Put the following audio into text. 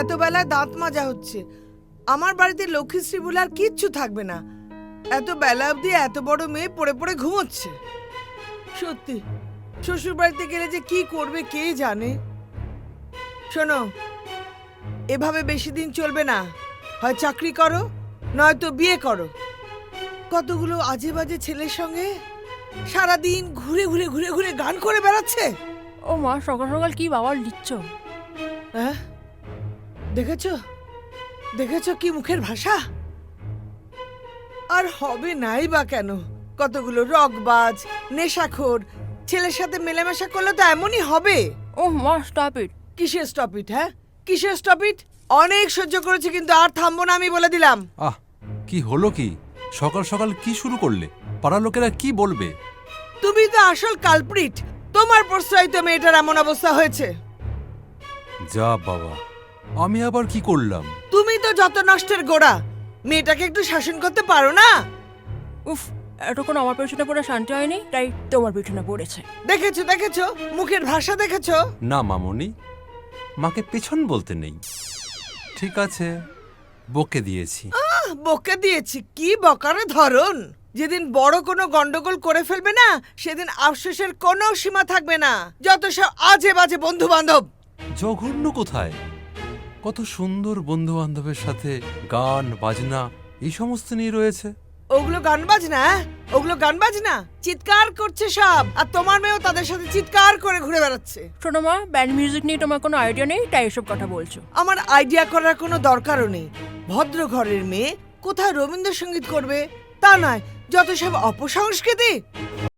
এত বেলায় দাঁত মাজা হচ্ছে। আমার বাড়িতে লক্ষ্মীশ্রী বলে আর কিচ্ছু থাকবে না। এত বেলা অবধি এত বড় মেয়ে পড়ে পড়ে ঘুমোচ্ছে। সত্যি শ্বশুর বাড়িতে গেলে যে কি করবে কে জানে। শোনো, এভাবে বেশি দিন চলবে না। হয় চাকরি করো, নয়তো বিয়ে করো। কতগুলো আজে বাজে ছেলের সঙ্গে সারাদিন ঘুরে ঘুরে ঘুরে ঘুরে গান করে বেড়াচ্ছে। ও মা, সকাল সকাল কি বাবার লিখছ? হ্যাঁ, দেখেছো দেখেছো কি মুখের ভাষা। আর হবে নাই বা কেন? কতগুলো রকবাজ নেশাখোর ছেলের সাথে মেলামেশা করলে তো এমনই হবে। ও মা, স্টপ ইট। কিসের স্টপ ইট? হ্যাঁ, কিসের স্টপ ইট? অনেক সহ্য করেছি, কিন্তু আর থামবো না, আমি বলে দিলাম। আহ, কি হলো কি? সকাল সকাল কি শুরু করলে? পাড়ার লোকেরা কি বলবে? তুমি তো আসল কালপ্রিট। তোমার প্রশ্রয় তো মেয়েটার এমন অবস্থা হয়েছে। যা বাবা, আমি আবার কি করলাম? তুমি তো যত নষ্টের গোড়া। মেয়েটাকে একটু শাসন করতে পারো না? উফ, এতক্ষণ আমার পেছনে পড়ে শান্তি হয়নি, তাই তোমার পেছনে পড়েছে। দেখেছো দেখেছো মুখের ভাষা দেখেছো? না মামনি, মাকে পেছন বলতে নেই। ঠিক আছে, বকে দিয়েছি। বকে দিয়েছি? কি বকারে ধরন! যেদিন বড় কোনো গন্ডগোল করে ফেলবে না, সেদিন আফসোসের কোনো সীমা থাকবে না। যত সব আজে বাজে বন্ধু বান্ধব। জঘন্য কোথায়? কত সুন্দর বন্ধু বান্ধবের সাথে গান বাজনা এই সমস্ত নিয়ে রয়েছে। ওগুলো গান বাজনা? ওগুলো গান বাজনা? চিৎকার করছে সব, আর তোমার মেয়েও তাদের সাথে চিৎকার করে ঘুরে বেড়াচ্ছে। শোনো মা, ব্যান্ড মিউজিক নিয়ে তোমার কোনো আইডিয়া নেই, তাই এসব কথা বলছো। আমার আইডিয়া করার কোনো দরকারও নেই। ভদ্র ঘরের মেয়ে কোথায় রবীন্দ্রসঙ্গীত করবে তা নয়, যত সব অপসংস্কৃতি।